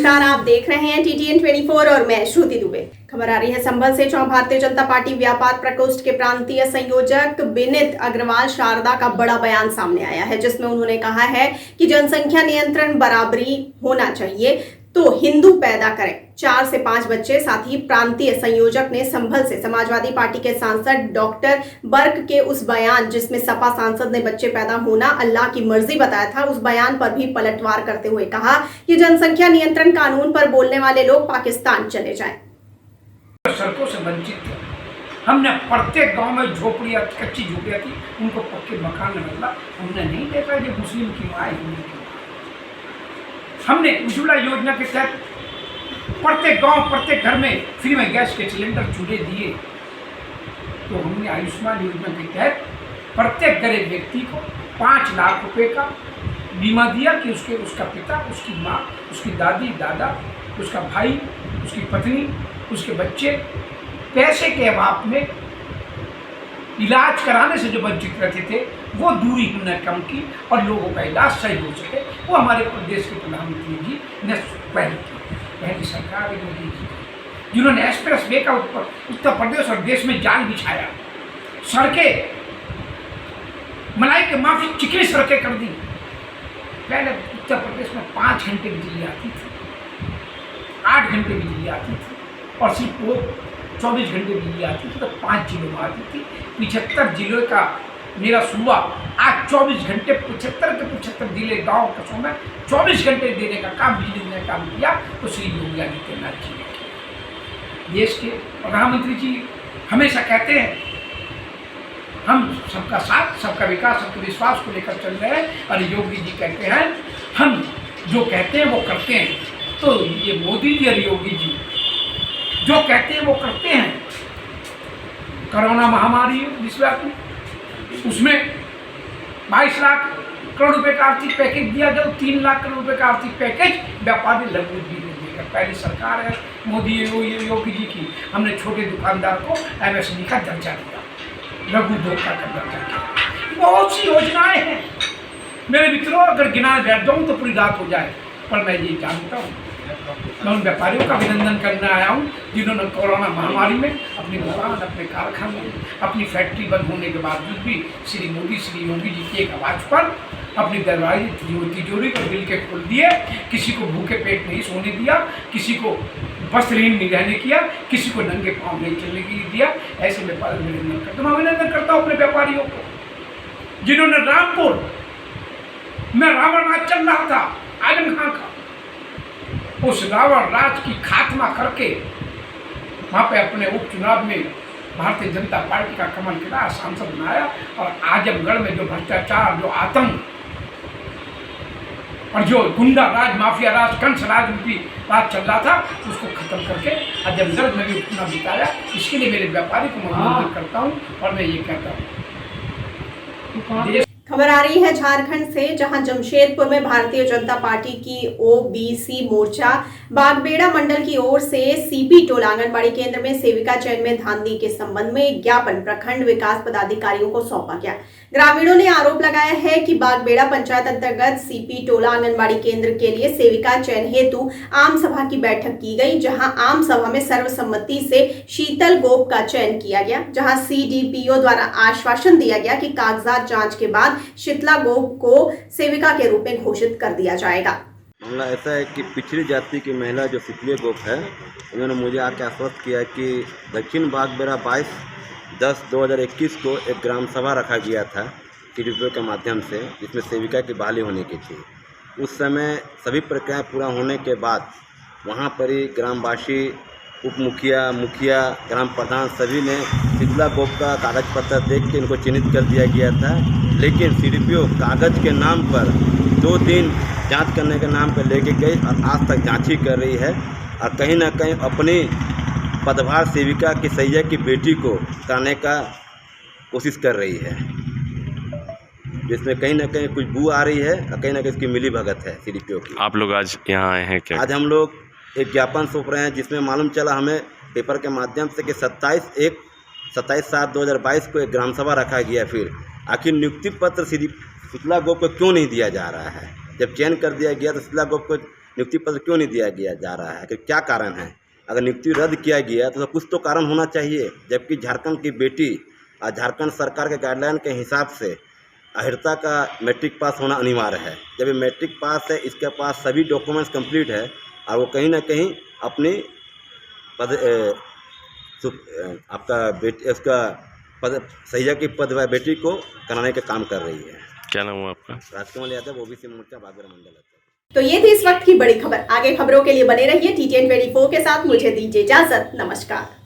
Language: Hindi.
नमस्कार, आप देख रहे हैं TTN 24 और मैं श्रुति दुबे। खबर आ रही है संभल से, जहां भारतीय जनता पार्टी व्यापार प्रकोष्ठ के प्रांतीय संयोजक विनीत अग्रवाल शारदा का बड़ा बयान सामने आया है, जिसमें उन्होंने कहा है कि जनसंख्या नियंत्रण बराबरी होना चाहिए तो हिंदू पैदा करें, 4 से 5 बच्चे। साथ ही प्रांतीय संयोजक ने संभल से समाजवादी पार्टी के सांसद डॉक्टर बर्क के उस बयान जिसमें सपा सांसद ने बच्चे पैदा होना अल्लाह की मर्जी बताया था, उस बयान पर भी पलटवार करते हुए कहा कि जनसंख्या नियंत्रण कानून पर बोलने वाले लोग पाकिस्तान चले जाएं। सड़कों से वंचित थे। हमने प्रत्येक गांव में झोपड़ियाँ, कच्ची झोपड़ियाँ थी, उनको पक्के मकान में बदला। हमने नहीं देखा कि मुस्लिम की माँ हिंदू की माँ। हमने उज्ज्वला योजना के तहत प्रत्येक गांव, प्रत्येक घर में फ्री में गैस के सिलेंडर चूल्हे दिए। तो हमने आयुष्मान योजना के तहत प्रत्येक गरीब व्यक्ति को 5 लाख रुपए का बीमा दिया कि उसका पिता, उसकी माँ, उसकी दादी, दादा, उसका भाई, उसकी पत्नी, उसके बच्चे पैसे के अभाव में इलाज कराने से जो वंचित रहते थे, वो दूरी हमने कम की और लोगों का इलाज सही हो सके। वो हमारे प्रदेश के प्रधानमंत्री जी ने पहली सरकार मोदी जी, जिन्होंने एक्सप्रेस वे का उत्तर प्रदेश और देश में जाल बिछाया, सड़कें मलाई के माफी चिकनी सड़कें कर दी। पहले उत्तर प्रदेश में 5 घंटे बिजली आती थी, 8 घंटे बिजली आती थी और सिर्फ वो 24 घंटे बिजली आती थी, तो 5 जिलों में आती थी। 75 जिलों का मेरा सूबा आज 24 घंटे 75 के 75 जिले गाँव कस्बों में 24 घंटे देने का काम, बिजली देने का काम किया तो श्री योगी आदित्यनाथ जी ने किया। देश के प्रधानमंत्री जी हमेशा कहते हैं हम सबका साथ, सबका विकास, सबके विश्वास को लेकर चल रहे हैं, और योगी जी कहते हैं हम जो कहते हैं वो करते हैं। तो ये मोदी जी और योगी जी जो कहते हैं वो करते हैं। कोरोना महामारी विश्वव्यापी, उसमें 22 लाख करोड़ रुपए का आर्थिक पैकेज दिया गया, 3 लाख करोड़ रुपए का आर्थिक पैकेज व्यापारी लघु उद्योग को देकर। पहली सरकार है मोदी योगी जी की। हमने छोटे दुकानदार को MSME का दर्जा दिया, लघु उद्योग का दर्जा दिया। बहुत सी योजनाएं हैं मेरे मित्रों, अगर गिना बैठ जाऊँ तो पूरी रात हो जाए, पर मैं ये जानता हूँ, मैं उन व्यापारियों का अभिनंदन करने आया हूँ जिन्होंने कोरोना महामारी में अपनी दुकान, अपने कारखाने, अपनी फैक्ट्री बंद होने के बावजूद भी श्री मोदी, श्री योगी जी की एक आवाज़ पर अपनी दरवाजे, तिजोरी को दिल के खोल दिए। किसी को भूखे पेट नहीं सोने दिया, किसी को वस्त्रहीन नहीं रहने किया, किसी को नंगे पाँव नहीं चलने के लिए दिया। ऐसे व्यापारी अभिनंदन करता हूँ। मैं अभिनंदन करता हूँ अपने व्यापारियों को जिन्होंने रामपुर में रावण राज चल रहा था, आजम खां का, उस रावण राज की खात्मा करके वहाँ पे अपने उपचुनाव में भारतीय जनता पार्टी का कमल खिला, सांसद बनाया। और आजमगढ़ में जो भ्रष्टाचार, जो आतंक और जो गुंडा राज, माफिया राज, कंस राज राज चल रहा था, उसको खत्म करके आजमगढ़ में भी उपचुनाव जिताया। इसके लिए मेरे व्यापारी को मैं अभिनंदन करता हूँ और मैं ये कहता हूँ। खबर आ रही है झारखंड से, जहां जमशेदपुर में भारतीय जनता पार्टी की OBC मोर्चा बागबेड़ा मंडल की ओर से CP टोला आंगनबाड़ी केंद्र में सेविका चयन में धांधली के संबंध में एक ज्ञापन प्रखंड विकास पदाधिकारियों को सौंपा गया। ग्रामीणों ने आरोप लगाया है कि बागबेड़ा पंचायत अंतर्गत CP टोला आंगनबाड़ी केंद्र के लिए सेविका चयन हेतु आम सभा की बैठक की गई, जहां आम सभा में सर्वसम्मति से शीतल गोप का चयन किया गया, जहां CDPO द्वारा आश्वासन दिया गया कि कागजात जांच के बाद शीतला गोप को सेविका के रूप में घोषित कर दिया जाएगा। मामला ऐसा है कि पिछड़ी जाति की महिला जो शीतली गोप है, उन्होंने मुझे आके आश्वस्त किया कि दक्षिण बागबेड़ा 22/10/2021 को एक ग्राम सभा रखा गया था CDPO के माध्यम से, जिसमें सेविका की बहाली होने की थी। उस समय सभी प्रक्रियाएं पूरा होने के बाद वहां पर ही ग्रामवासी, उप मुखिया, मुखिया, ग्राम प्रधान सभी ने शीतला गोप का कागज पत्र देख के इनको चिन्हित कर दिया गया था। लेकिन CDPO कागज के नाम पर 2 दिन जांच करने के नाम पर लेके गई और आज तक जांच ही कर रही है, और कहीं ना कहीं अपनी पदभार सेविका की सैया की बेटी को कराने का कोशिश कर रही है, जिसमें कहीं ना कहीं कुछ बू आ रही है और कहीं ना कहीं इसकी मिली भगत है CDPO की। आप लोग आज यहाँ आए हैं क्या? आज हम लोग एक ज्ञापन सौंप रहे हैं, जिसमें मालूम चला हमें पेपर के माध्यम से कि 27/7/2022 को एक ग्राम सभा रखा गया। फिर आखिर नियुक्ति पत्र शीतला गोप को क्यों नहीं दिया जा रहा है? जब चयन कर दिया गया तो शीतला गोप को नियुक्ति पत्र क्यों नहीं दिया गया जा रहा है, कि क्या कारण है? अगर नियुक्ति रद्द किया गया तो कुछ तो कारण होना चाहिए, जबकि झारखंड की बेटी और झारखंड सरकार के गाइडलाइन के हिसाब से अहिर्ता का मैट्रिक पास होना अनिवार्य है। जब ये मैट्रिक पास है, इसके पास सभी डॉक्यूमेंट्स कंप्लीट है और वो कहीं ना कहीं अपनी आपका बेटी उसका पद सहिया की पद व बेटी को कराने का काम कर रही है। क्या नाम हुआ आपका? राजकमल यादव, ओबीसी मोर्चा बागेड़ा मंडल है। तो ये थी इस वक्त की बड़ी खबर। आगे खबरों के लिए बने रहिए TTN24 के साथ। मुझे दीजिए इजाजत। नमस्कार।